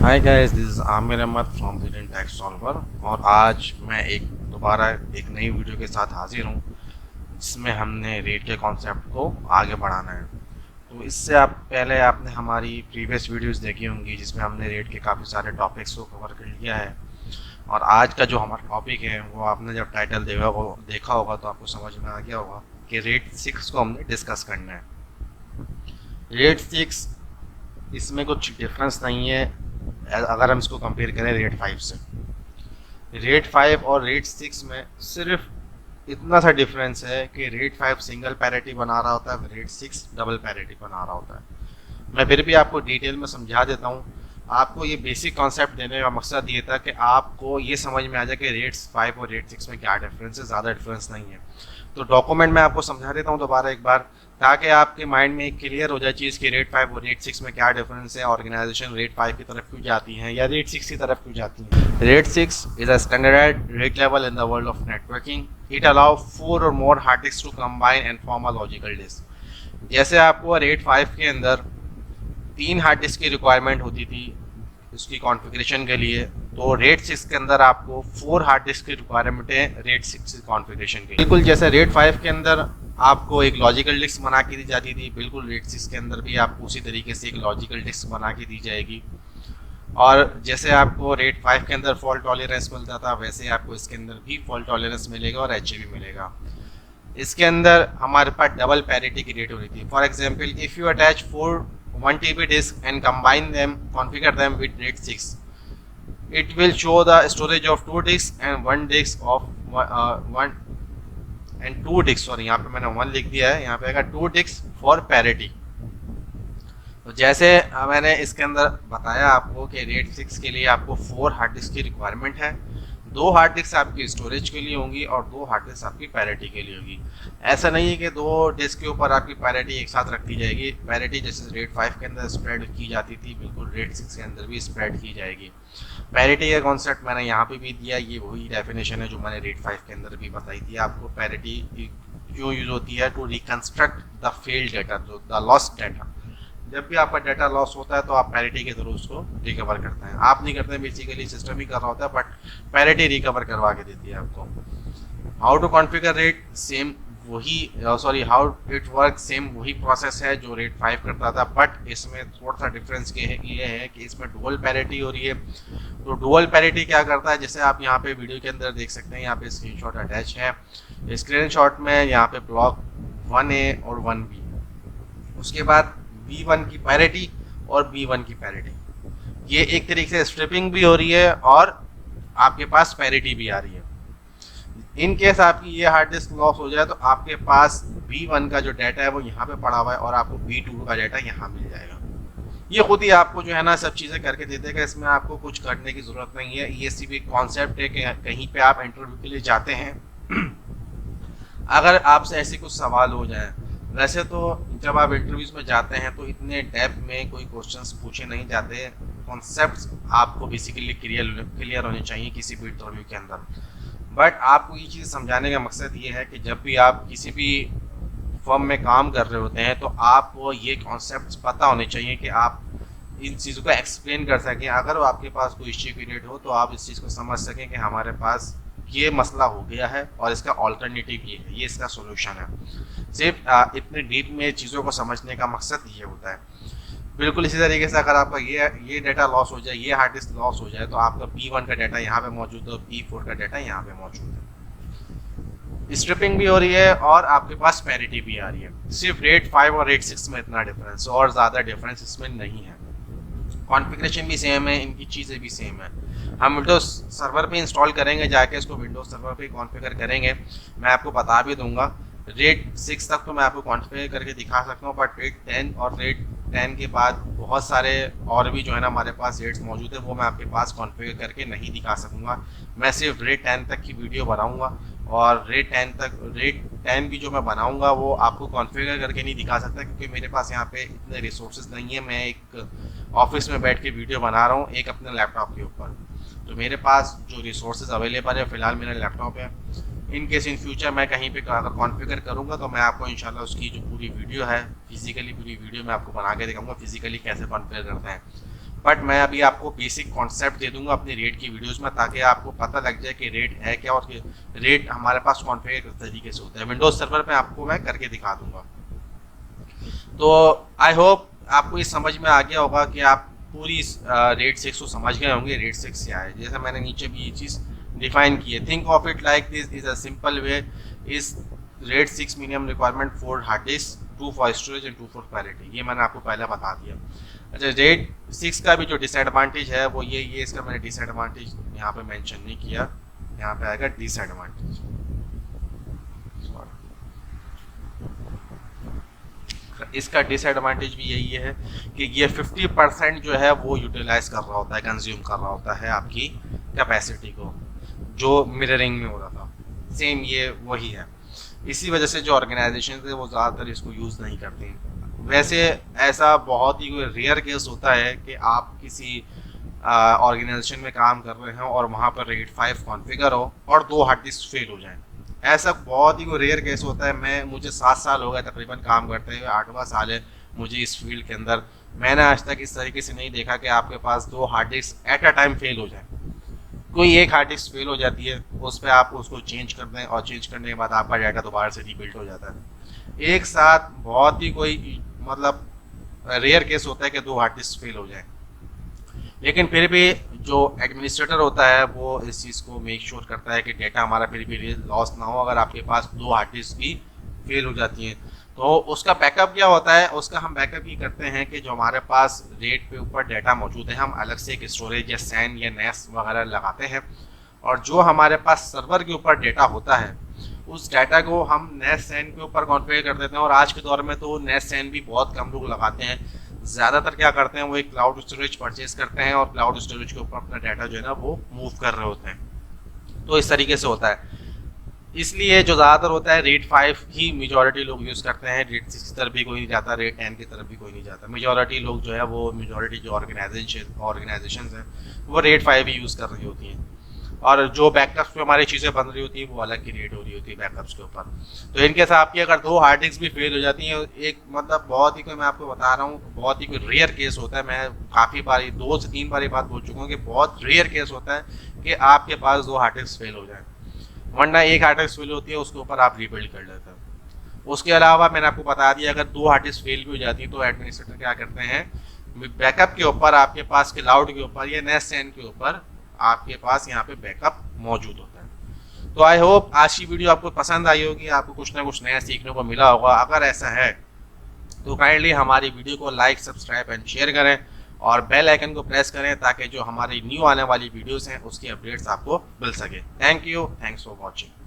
Hi guys, this is Aamir Ahmed from the tax solver. और आज मैं दोबारा एक नई वीडियो के साथ हाजिर हूँ जिसमें हमने रेट के कॉन्सेप्ट को आगे बढ़ाना है। तो इससे पहले आपने हमारी प्रीवियस वीडियोस देखी होंगी जिसमें हमने रेट के काफ़ी सारे टॉपिक्स को कवर कर लिया है। और आज का जो हमारा टॉपिक है वो आपने जब टाइटल देखा होगा तो आपको समझ में आ गया होगा कि रेट 6 को हमने डिस्कस करना है। रेट 6 इसमें कुछ डिफरेंस नहीं है अगर हम इसको कंपेयर करें रेट 5 से। रेट 5 और रेट 6 में सिर्फ इतना सा डिफरेंस है कि रेट 5 सिंगल पैरिटी बना रहा होता है, रेट 6 डबल पैरिटी बना रहा होता है। मैं फिर भी आपको डिटेल में समझा देता हूँ। आपको ये बेसिक कॉन्सेप्ट देने का मकसद ये था कि आपको ये समझ में आ जाए कि रेट्स 5 और रेट 6 में क्या डिफरेंस है। ज़्यादा डिफरेंस नहीं है। तो डॉक्यूमेंट में आपको समझा देता हूँ दोबारा एक बार, ताकि आपके माइंड में एक क्लियर हो जाए चीज़ कि रेट 5 और रेट 6 में क्या डिफरेंस है, ऑर्गेनाइजेशन रेट 5 की तरफ क्यों जाती हैं या रेट 6 की तरफ क्यों जाती हैं। RAID 6 is a standard RAID level in the world of networking. It allow 4 और more hard disk to combine and form a logical disk. जैसे आपको रेट 5 के अंदर 3 हार्ड डिस्क की रिक्वायरमेंट होती थी उसकी कॉन्फ़िगरेशन के लिए, तो रेट 6 के अंदर आपको 4 हार्ड डिस्क की रिक्वायरमेंट है रेट 6 कॉन्फ़िगरेशन के लिए। बिल्कुल जैसे रेट 5 के अंदर आपको एक लॉजिकल डिस्क बना के दी जाती थी, बिल्कुल रेट 6 के अंदर भी आपको उसी तरीके से एक लॉजिकल डिस्क बना के दी जाएगी। और जैसे आपको रेट 5 के अंदर फॉल्ट टॉलरेंस मिलता था, वैसे आपको इसके अंदर भी फॉल्ट टॉलरेंस मिलेगा और एच भी मिलेगा। इसके अंदर हमारे पास डबल पैरिटी की रेट हो रही थी। For example, if you attach 4 1 TB disk and combine them, configure them with RAID 6. It will show the storage of 2 disks and 1 disk of 1 and 2 disks. Sorry, यहाँ पे मैंने 1 लिख दिया है, यहाँ पे आएगा 2 disks for parity. तो जैसे मैंने इसके अंदर बताया आपको कि रेट 6 के लिए आपको 4 हार्ड डिस्क की रिक्वायरमेंट है। 2 हार्ड डिस्क आपकी स्टोरेज के लिए होंगी और 2 हार्ड डिस्क आपकी पैरिटी के लिए होगी। ऐसा नहीं है कि 2 डिस्क के ऊपर आपकी पैरिटी एक साथ रखी जाएगी। पैरिटी जैसे रेट 5 के अंदर स्प्रेड की जाती थी, बिल्कुल रेट 6 के अंदर भी स्प्रेड की जाएगी। पैरिटी का कॉन्सेप्ट मैंने यहाँ पे भी दिया, ये वही डेफिनेशन है जो मैंने रेट 5 के अंदर भी बताई थी आपको। पैरिटी क्यों यूज होती है? To reconstruct the failed data, जो द लॉस्ट डाटा। जब भी आपका डाटा लॉस होता है तो आप पैरिटी के थ्रू उसको रिकवर करते हैं। आप नहीं करते, बेसिकली सिस्टम ही कर रहा होता है, बट पैरिटी रिकवर करवा के देती है आपको। How to configure RAID, same वही हाउ इट वर्क, सेम वही प्रोसेस है जो रेट 5 करता था, बट इसमें थोड़ा सा डिफरेंस ये है कि इसमें डुअल पैरिटी हो रही है। तो डुअल पैरिटी क्या करता है, जैसे आप यहाँ पे वीडियो के अंदर देख सकते हैं, यहाँ पे स्क्रीनशॉट अटैच है। स्क्रीनशॉट में यहाँ पे ब्लॉक 1A और 1B, उसके बाद B1 की पैरिटी और B1 की पैरिटी, ये एक तरीके से स्ट्रिपिंग भी हो रही है और आपके पास पैरिटी भी आ रही है। इन केस आपकी ये हार्ड डिस्क लॉस हो जाए तो आपके पास B1 का जो डाटा है वो यहाँ पे पड़ा हुआ है और आपको B2 का डाटा यहाँ मिल जाएगा। ये खुद ही आपको जो है ना सब चीज़ें करके दे देगा, इसमें आपको कुछ करने की ज़रूरत नहीं है। ये सिर्फ एक कॉन्सेप्ट है कि कहीं पे आप इंटरव्यू के लिए जाते हैं, अगर आपसे ऐसे कुछ सवाल हो जाए। वैसे तो जब आप इंटरव्यूज में जाते हैं तो इतने डेप्थ में कोई क्वेश्चंस पूछे नहीं जाते, कॉन्सेप्ट्स आपको बेसिकली क्लियर होने चाहिए किसी भी इंटरव्यू के अंदर। बट आपको ये चीज़ समझाने का मकसद ये है कि जब भी आप किसी भी फर्म में काम कर रहे होते हैं तो आपको ये कॉन्सेप्ट्स पता होने चाहिए कि आप इन चीज़ों को एक्सप्लेन कर सकें। अगर आपके पास कोई इश्यू पीरियड हो तो आप इस चीज़ को समझ सकें कि हमारे पास ये मसला हो गया है और इसका ऑल्टरनेटिव ये है, ये इसका सोल्यूशन है। सिर्फ इतने डीप में चीज़ों को समझने का मकसद ये होता है। बिल्कुल इसी तरीके से अगर आपका ये डाटा लॉस हो जाए, ये हार्ड डिस्क लॉस हो जाए, तो आपका B1 का डाटा यहाँ पे मौजूद है, B4 का डाटा यहाँ पे मौजूद है। स्ट्रिपिंग भी हो रही है और आपके पास पैरिटी भी आ रही है। सिर्फ रेट 5 और रेट 6 में इतना डिफरेंस, और ज़्यादा डिफरेंस इसमें नहीं है। कॉन्फ़िगरेशन भी सेम है, इनकी चीज़ें भी सेम है। हम विंडोज़ सर्वर पे इंस्टॉल करेंगे, जाके इसको विंडोज़ सर्वर पे कॉन्फ़िगर करेंगे। मैं आपको बता भी दूंगा, रेट 6 तक तो मैं आपको कॉन्फ़िगर करके दिखा सकता हूँ, बट रेट 10 और रेट 10 के बाद बहुत सारे और भी जो है ना हमारे पास रेट्स मौजूद है, वो मैं आपके पास कॉन्फ़िगर करके नहीं दिखा सकूँगा। मैं सिर्फ रेट 10 तक की वीडियो बनाऊँगा और रेट 10 भी जो मैं बनाऊँगा वो आपको कॉन्फ़िगर करके नहीं दिखा सकता, क्योंकि मेरे पास यहाँ पे इतने रिसोर्सेज नहीं है। मैं एक ऑफिस में बैठ के वीडियो बना रहा हूँ एक अपने लैपटॉप के ऊपर, तो मेरे पास जो रिसोर्सेज अवेलेबल है फ़िलहाल मेरा लैपटॉप है। इन केस इन फ्यूचर मैं कहीं पे अगर कॉन्फ़िगर करूँगा तो मैं आपको इंशाल्लाह उसकी जो पूरी वीडियो है, फिजिकली पूरी वीडियो मैं आपको बना के दिखाऊंगा फिजिकली कैसे कॉन्फ़िगर करते हैं। बट मैं अभी आपको बेसिक कॉन्सेप्ट दे दूंगा अपनी रेट की वीडियोस में, ताकि आपको पता लग जाए कि रेट है क्या और रेट हमारे पास कॉन्फ़िगर किस तरीके से होता है। विंडोज सर्वर पे आपको मैं करके दिखा दूंगा। तो आई होप आपको ये समझ में आ गया होगा कि आप पूरी रेट 6 को समझ गए होंगे। रेट 6 क्या है, जैसे मैंने नीचे भी ये चीज़ डिफाइन की है। Think of it like this is a simple way is rate 6 minimum requirement for hard disk, 2 for storage and 2 for clarity. ये मैंने आपको पहले बता दिया। अच्छा, रेट 6 का भी जो डिसएडवांटेज है वो ये इसका मैंने डिसएडवांटेज यहाँ पे मेंशन नहीं किया, यहाँ पे आएगा डिसएडवांटेज। इसका डिसएडवांटेज भी यही है कि ये 50% जो है वो यूटिलाइज कर रहा होता है, कंज्यूम कर रहा होता है आपकी कैपेसिटी को, जो मिररिंग में हो रहा था। सेम ये वही है। इसी वजह से जो ऑर्गेनाइजेशन है वो ज़्यादातर इसको यूज़ नहीं करती। वैसे ऐसा बहुत ही रेयर केस होता है कि आप किसी ऑर्गेनाइजेशन में काम कर रहे हैं और वहाँ पर रेट 5 कॉन्फ़िगर हो और 2 हार्ड डिस्क फेल हो जाएं। ऐसा बहुत ही रेयर केस होता है। मुझे 7 साल हो गए तकरीबन काम करते हुए, 8वां साल है मुझे इस फील्ड के अंदर। मैंने आज तक इस तरीके से नहीं देखा कि आपके पास 2 hard disk at a time fail हो जाए। कोई एक हार्ड डिस्क फेल हो जाती है, उस पर आप उसको चेंज कर दें और चेंज करने के बाद आपका डाटा दोबारा से रीबिल्ड हो जाता है। एक साथ बहुत ही कोई मतलब रेयर केस होता है कि 2 हार्ड डिस्क फेल हो जाए, लेकिन फिर भी जो एडमिनिस्ट्रेटर होता है वो इस चीज़ को मेक श्योर करता है कि डेटा हमारा फिर भी लॉस ना हो। अगर आपके पास 2 हार्ड डिस्क भी फेल हो जाती हैं तो उसका बैकअप क्या होता है, उसका हम बैकअप ये करते हैं कि जो हमारे पास रेट पे ऊपर डाटा मौजूद है, हम अलग से एक स्टोरेज या सैन या नेस वगैरह लगाते हैं, और जो हमारे पास सर्वर के ऊपर डाटा होता है उस डाटा को हम नेस सैन के ऊपर कॉन्फ़िगर कर देते हैं। और आज के दौर में तो नेस सैन भी बहुत कम लोग लगाते हैं। ज़्यादातर क्या करते हैं, वो एक क्लाउड स्टोरेज परचेज करते हैं और क्लाउड स्टोरेज के ऊपर अपना डाटा जो है ना वो मूव कर रहे होते हैं। तो इस तरीके से होता है। इसलिए जो ज़्यादातर होता है रेट 5 ही मेजॉरिटी लोग यूज़ करते हैं। रेट 6 की तरफ भी कोई नहीं जाता, रेट 10 की तरफ भी कोई नहीं जाता। मेजॉरिटी लोग जो है वो मेजॉरिटी जो ऑर्गेनाइजेशन हैं वो रेट 5 ही यूज़ कर रही होती हैं, और जो बैकअप्स पे हमारी चीज़ें बन रही होती है वो अलग की रेट हो रही होती है बैकअप्स के ऊपर। तो इनके साथ आपकी अगर 2 हार्ड डिस्क भी फेल हो जाती हैं, एक मतलब बहुत ही कोई, मैं आपको बता रहा हूँ, बहुत ही कोई रेयर केस होता है। मैं काफ़ी बारी 2 से 3 बार ये बात बोल चुका हूँ कि बहुत रेयर केस होता है कि आपके पास 2 हार्ड डिस्क फेल हो जाए, वरना एक हार्ड डिस्क फेल होती है उसके ऊपर आप रीबिल्ड कर लेते हैं। उसके अलावा मैंने आपको बता दिया अगर 2 हार्ड डिस्क फेल भी हो जाती है तो एडमिनिस्ट्रेटर क्या करते हैं, बैकअप के ऊपर आपके पास क्लाउड के ऊपर या नेस सैन के ऊपर आपके पास यहाँ पे बैकअप मौजूद होता है। तो आई होप आज की वीडियो आपको पसंद आई होगी, आपको कुछ ना कुछ नया सीखने को मिला होगा। अगर ऐसा है तो काइंडली हमारी वीडियो को लाइक, सब्सक्राइब एंड शेयर करें और बेल आइकन को प्रेस करें ताकि जो हमारी न्यू आने वाली वीडियोस हैं उसकी अपडेट्स आपको मिल सके। Thank you, thanks for watching.